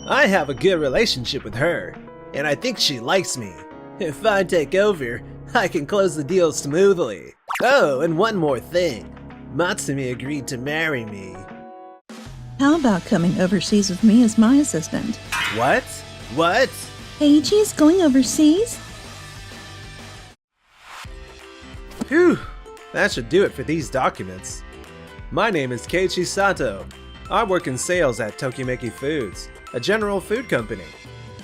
I have a good relationship with her, and I think she likes me. If I take over, I can close the deal smoothly. Oh, and one more thing. Matsumi agreed to marry me. How about coming overseas with me as my assistant? What? What? Keiichi is going overseas? Phew, that should do it for these documents. My name is Keiichi Sato. I work in sales at Tokimeki Foods, a general food company.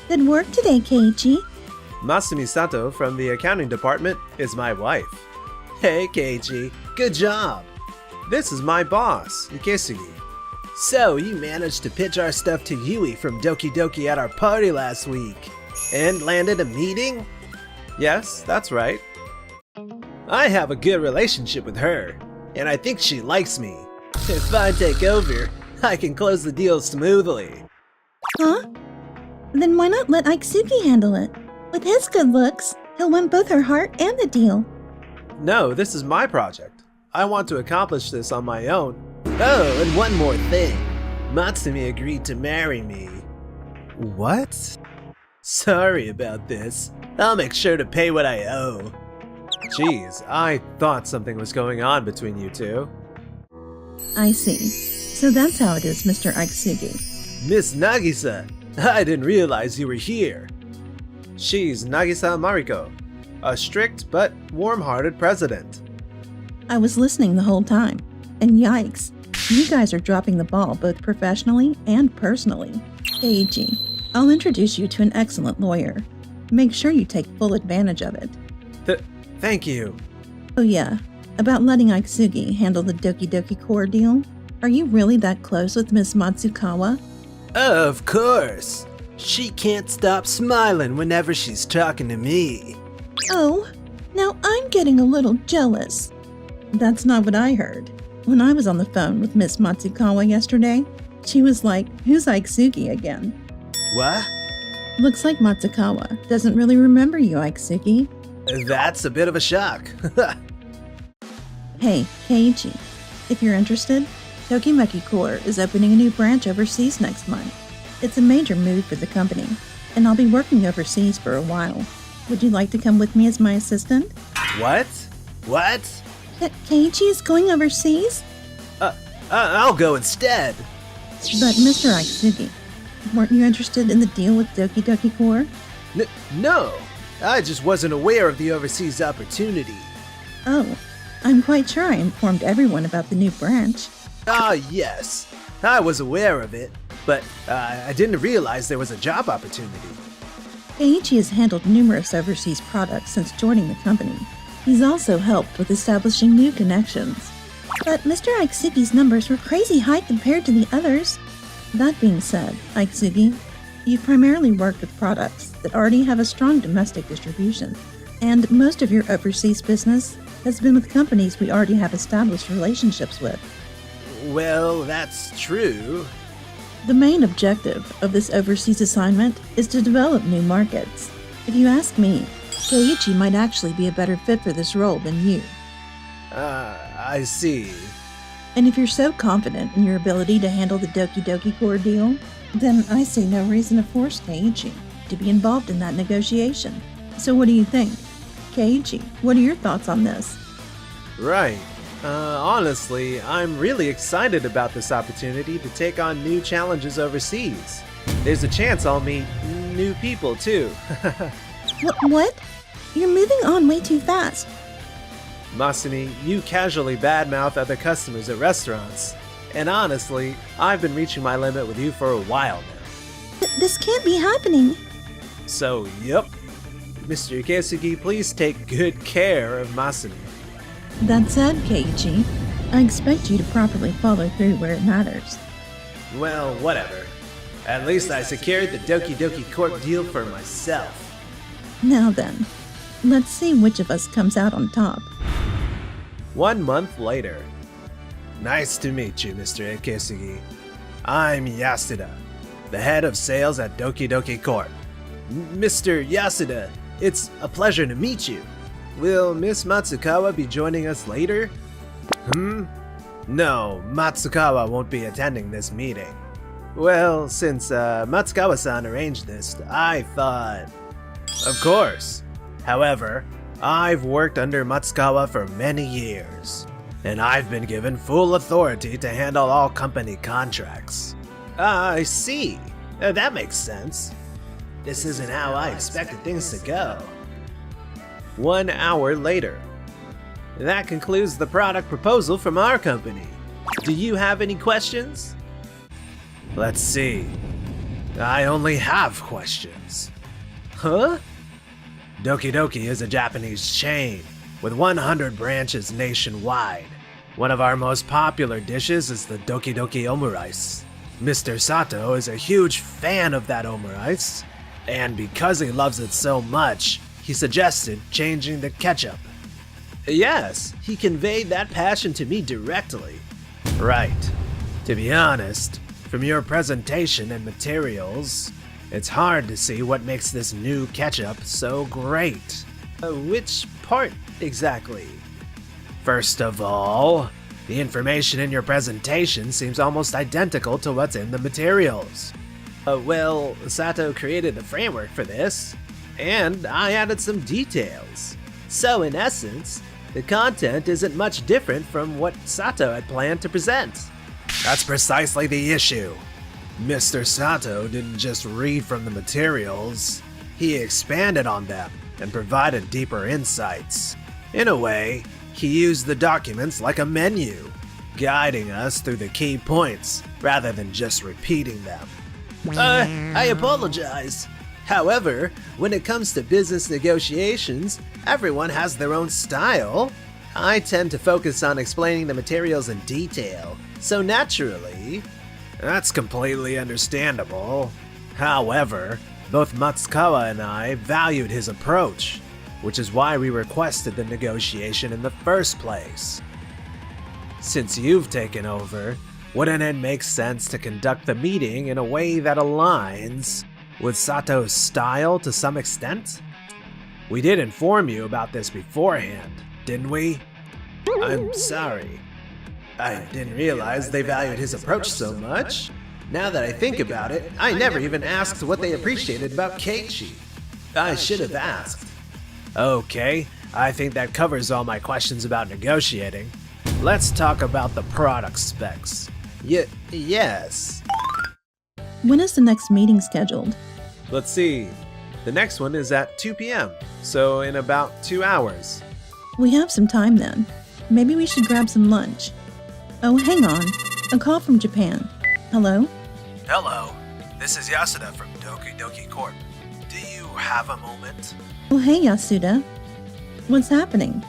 Good work today, Keiichi. Masumi Sato from the accounting department is my wife. Hey Keiichi, good job! This is my boss, Ikesugi. So you managed to pitch our stuff to Yui from Doki Doki at our party last week, and landed a meeting? Yes, that's right. I have a good relationship with her, and I think she likes me. If I take over, I can close the deal smoothly. Huh? Then why not let Iksugi handle it? With his good looks, he'll win both her heart and the deal. No, this is my project. I want to accomplish this on my own. Oh, and one more thing. Matsumi agreed to marry me. What? Sorry about this. I'll make sure to pay what I owe. Jeez, I thought something was going on between you two. I see. So that's how it is, Mr. Iksugi. Miss Nagisa, I didn't realize you were here. She's Nagisa Mariko, a strict but warm-hearted president. I was listening the whole time, and yikes, you guys are dropping the ball both professionally and personally. Keiichi, I'll introduce you to an excellent lawyer. Make sure you take full advantage of it. Thank you. Oh yeah, about letting Iksugi handle the Doki Doki Core deal? Are you really that close with Miss Matsukawa? Of course. She can't stop smiling whenever she's talking to me. Oh, now I'm getting a little jealous. That's not what I heard. When I was on the phone with Miss Matsukawa yesterday, she was like, "Who's Iksugi again?" What? Looks like Matsukawa doesn't really remember you, Iksugi. That's a bit of a shock. Hey, Keiichi, if you're interested, Tokimeki Core is opening a new branch overseas next month. It's a major move for the company, and I'll be working overseas for a while. Would you like to come with me as my assistant? What? What? Keiichi is going overseas? I'll go instead. But Mr. Iksugi, weren't you interested in the deal with Doki Doki Core? No, I just wasn't aware of the overseas opportunity. Oh, I'm quite sure I informed everyone about the new branch. Ah, yes, I was aware of it, but I didn't realize there was a job opportunity. Keiichi has handled numerous overseas products since joining the company. He's also helped with establishing new connections. But Mr. Iksugi's numbers were crazy high compared to the others. That being said, Iksugi, you've primarily worked with products that already have a strong domestic distribution, and most of your overseas business has been with companies we already have established relationships with. Well, that's true. The main objective of this overseas assignment is to develop new markets. If you ask me, Keiichi might actually be a better fit for this role than you. I see. And if you're so confident in your ability to handle the Doki Doki Core deal, then I see no reason to force Keiichi to be involved in that negotiation. So what do you think? Keiichi, what are your thoughts on this? Right. Honestly, I'm really excited about this opportunity to take on new challenges overseas. There's a chance I'll meet new people too. What? You're moving on way too fast. Masumi, you casually badmouth other customers at restaurants. And honestly, I've been reaching my limit with you for a while now. This can't be happening. So, yep. Mr. Ikesugi, please take good care of Masumi. That said, Keiichi, I expect you to properly follow through where it matters. Well, whatever. At least I secured the Doki Doki Corp deal for myself. Now then, let's see which of us comes out on top. 1 month later. Nice to meet you, Mr. Ikesugi. I'm Yasuda, the head of sales at Doki Doki Corp. Mr. Yasuda, it's a pleasure to meet you. Will Miss Matsukawa be joining us later? No, Matsukawa won't be attending this meeting. Well, since Matsukawa-san arranged this, I thought... Of course. However, I've worked under Matsukawa for many years, and I've been given full authority to handle all company contracts. I see. That makes sense. This isn't how I expected things to go. 1 hour later. That concludes the product proposal from our company. Do you have any questions? Let's see. I only have questions. Huh? Doki Doki is a Japanese chain with 100 branches nationwide. One of our most popular dishes is the Doki Doki Omurice. Mr. Sato is a huge fan of that omurice, and because he loves it so much, he suggested changing the ketchup. Yes, he conveyed that passion to me directly. Right. To be honest, from your presentation and materials, it's hard to see what makes this new ketchup so great. Which part exactly? First of all, the information in your presentation seems almost identical to what's in the materials. Well, Sato created the framework for this, and I added some details. So in essence, the content isn't much different from what Sato had planned to present. That's precisely the issue. Mr. Sato didn't just read from the materials, he expanded on them and provided deeper insights. In a way, he used the documents like a menu, guiding us through the key points rather than just repeating them. I apologize. However, when it comes to business negotiations, everyone has their own style. I tend to focus on explaining the materials in detail, so naturally... That's completely understandable. However, both Matsukawa and I valued his approach, which is why we requested the negotiation in the first place. Since you've taken over, wouldn't it make sense to conduct the meeting in a way that aligns with Sato's style to some extent? We did inform you about this beforehand, didn't we? I'm sorry. I didn't realize they valued his approach so much. Now that I think about it, I never even asked what they appreciated about Keiichi. I should have asked. Okay, I think that covers all my questions about negotiating. Let's talk about the product specs. Yes. When is the next meeting scheduled? Let's see. The next one is at 2 p.m., so in about 2 hours. We have some time then. Maybe we should grab some lunch. Oh, hang on. A call from Japan. Hello? Hello. This is Yasuda from Doki Doki Corp. Do you have a moment? Oh, hey, Yasuda. What's happening?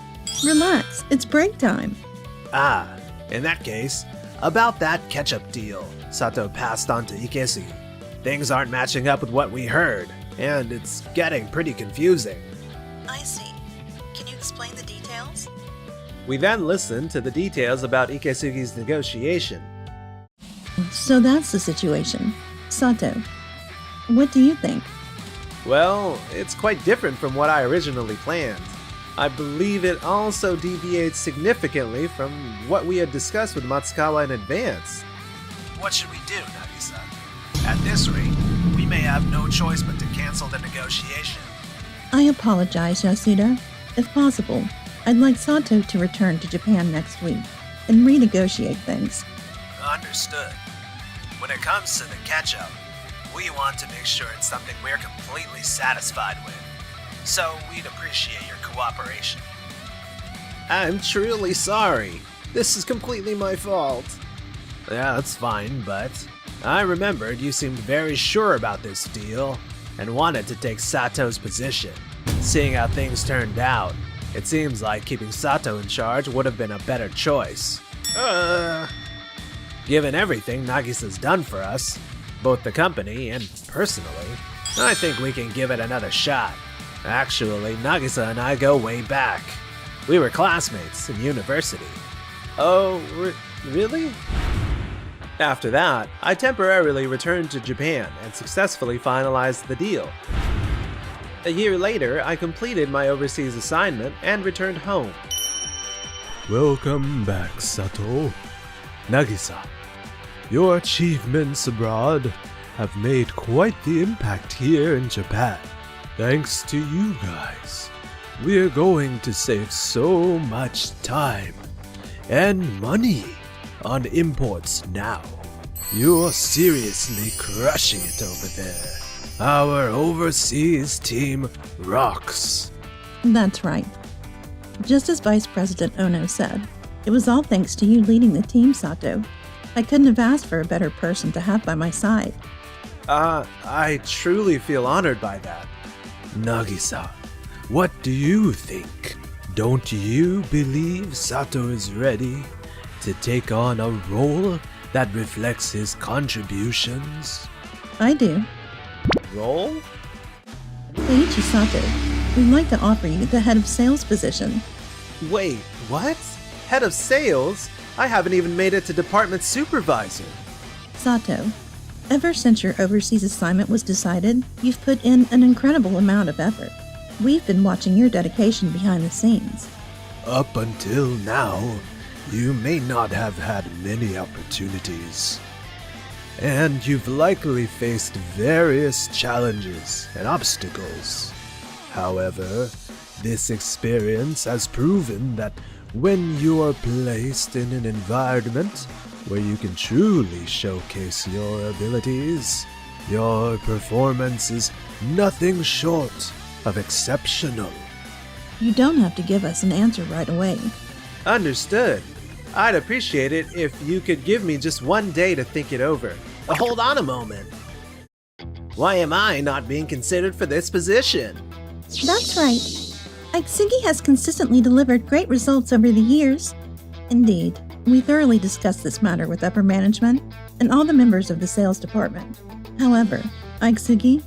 Relax. It's break time. Ah, in that case, about that ketchup deal Sato passed on to Ikesugi. Things aren't matching up with what we heard, and it's getting pretty confusing. I see. Can you explain the details? We then listened to the details about Ikesugi's negotiation. So that's the situation. Sato, what do you think? Well, it's quite different from what I originally planned. I believe it also deviates significantly from what we had discussed with Matsukawa in advance. What should we do, Nagisa? At this rate, we may have no choice but to cancel the negotiation. I apologize, Yasuda. If possible, I'd like Sato to return to Japan next week and renegotiate things. Understood. When it comes to the ketchup, we want to make sure it's something we're completely satisfied with. So we'd appreciate your cooperation. I'm truly sorry. This is completely my fault. Yeah, that's fine, but I remembered you seemed very sure about this deal and wanted to take Sato's position. Seeing how things turned out, it seems like keeping Sato in charge would have been a better choice. Given everything Nagisa's done for us, both the company and personally, I think we can give it another shot. Actually, Nagisa and I go way back. We were classmates in university. Oh, really? After that, I temporarily returned to Japan and successfully finalized the deal. A year later, I completed my overseas assignment and returned home. Welcome back, Sato. Nagisa. Your achievements abroad have made quite the impact here in Japan. Thanks to you guys, we're going to save so much time and money on imports now. You're seriously crushing it over there. Our overseas team rocks. That's right. Just as Vice President Ono said, it was all thanks to you leading the team, Sato. I couldn't have asked for a better person to have by my side. I truly feel honored by that. Nagisa, what do you think? Don't you believe Sato is ready to take on a role that reflects his contributions? I do. Role? Eiichi Sato, we'd like to offer you the head of sales position. Wait, what? Head of sales? I haven't even made it to department supervisor. Sato, ever since your overseas assignment was decided, you've put in an incredible amount of effort. We've been watching your dedication behind the scenes. Up until now, you may not have had many opportunities. And you've likely faced various challenges and obstacles. However, this experience has proven that when you are placed in an environment where you can truly showcase your abilities, your performance is nothing short of exceptional. You don't have to give us an answer right away. Understood. I'd appreciate it if you could give me just one day to think it over. Hold on a moment. Why am I not being considered for this position? That's right. Iksugi has consistently delivered great results over the years. Indeed, we thoroughly discussed this matter with upper management and all the members of the sales department. However, Iksugi,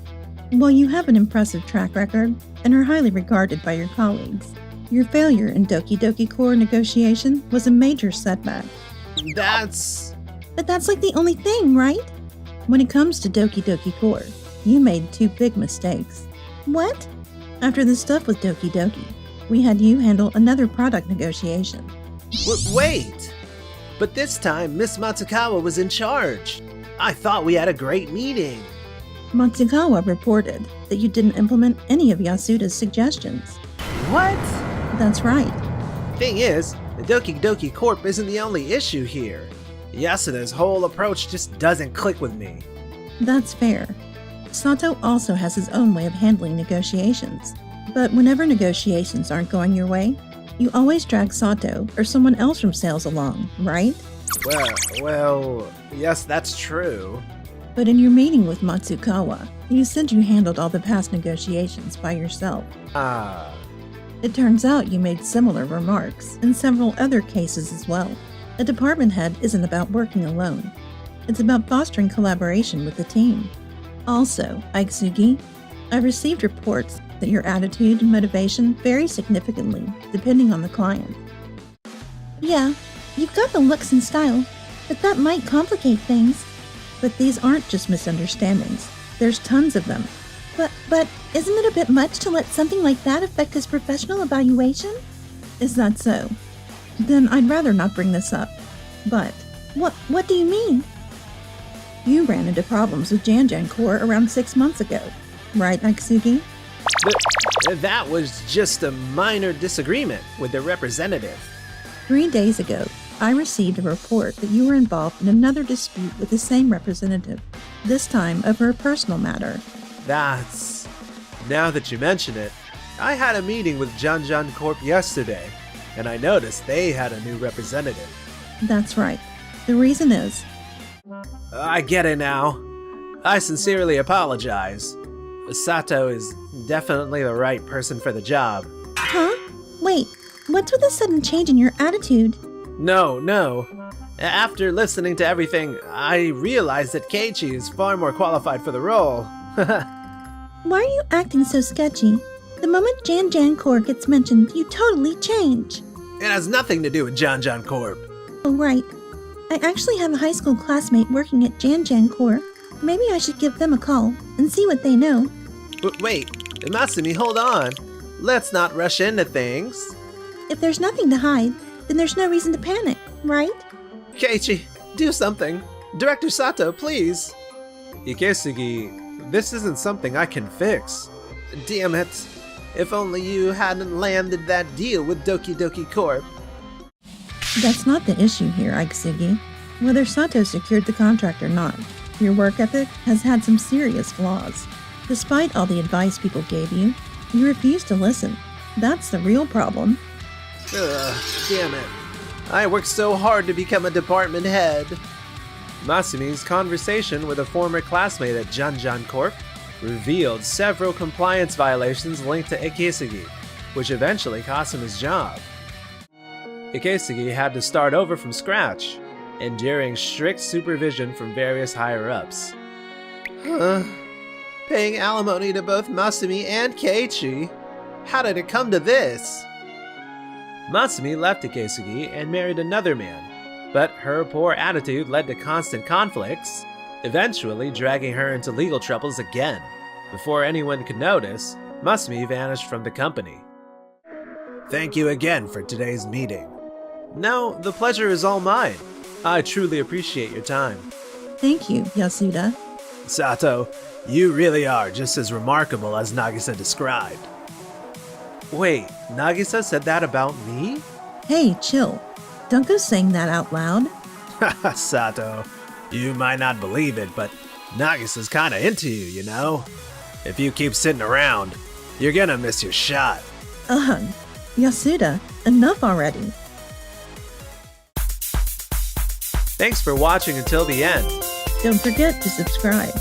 while you have an impressive track record and are highly regarded by your colleagues, your failure in Doki Doki Core negotiation was a major setback. But that's like the only thing, right? When it comes to Doki Doki Core, you made two big mistakes. What? After the stuff with Doki Doki, we had you handle another product negotiation. Wait! But this time, Miss Matsukawa was in charge. I thought we had a great meeting. Matsukawa reported that you didn't implement any of Yasuda's suggestions. What? That's right. Thing is, the Doki Doki Corp isn't the only issue here. Yasuda's whole approach just doesn't click with me. That's fair. Sato also has his own way of handling negotiations. But whenever negotiations aren't going your way, you always drag Sato or someone else from sales along, right? Well, yes, that's true. But in your meeting with Matsukawa, you said you handled all the past negotiations by yourself. It turns out you made similar remarks in several other cases as well. A department head isn't about working alone. It's about fostering collaboration with the team. Also, Iksugi, I've received reports that your attitude and motivation vary significantly depending on the client. Yeah, you've got the looks and style, but that might complicate things. But these aren't just misunderstandings. There's tons of them. But isn't it a bit much to let something like that affect his professional evaluation? Is that so? Then I'd rather not bring this up. But what do you mean? You ran into problems with Janjan Core around 6 months ago, right, Iksugi? That was just a minor disagreement with the representative. 3 days ago, I received a report that you were involved in another dispute with the same representative, this time over a personal matter. Now that you mention it, I had a meeting with Janjan Corp yesterday, and I noticed they had a new representative. That's right. The reason is... I get it now. I sincerely apologize. Sato is definitely the right person for the job. Huh? Wait, what's with the sudden change in your attitude? No. After listening to everything, I realized that Keiichi is far more qualified for the role. Why are you acting so sketchy? The moment Janjan Corp gets mentioned, you totally change. It has nothing to do with Janjan Corp. Oh, right. I actually have a high school classmate working at Janjan Corp. Maybe I should give them a call and see what they know. Wait, Masumi, hold on. Let's not rush into things. If there's nothing to hide, then there's no reason to panic, right? Keiichi, do something. Director Sato, please! Ikesugi, this isn't something I can fix. Damn it. If only you hadn't landed that deal with Doki Doki Corp. That's not the issue here, Ikisugi. Whether Sato secured the contract or not, your work ethic has had some serious flaws. Despite all the advice people gave you, you refused to listen. That's the real problem. Ugh, damn it. I worked so hard to become a department head. Masumi's conversation with a former classmate at Janjan Corp revealed several compliance violations linked to Ikesugi, which eventually cost him his job. Ikesugi had to start over from scratch, enduring strict supervision from various higher-ups. Paying alimony to both Masumi and Keiichi? How did it come to this? Masumi left Ikesugi and married another man, but her poor attitude led to constant conflicts, eventually dragging her into legal troubles again. Before anyone could notice, Masumi vanished from the company. Thank you again for today's meeting. No, the pleasure is all mine. I truly appreciate your time. Thank you, Yasuda. Sato, you really are just as remarkable as Nagisa described. Wait, Nagisa said that about me? Hey, chill. Don't go saying that out loud. Haha, Sato, you might not believe it, but Nagisa's kinda into you, you know? If you keep sitting around, you're gonna miss your shot. Ugh. Yasuda, enough already. Thanks for watching until the end. Don't forget to subscribe.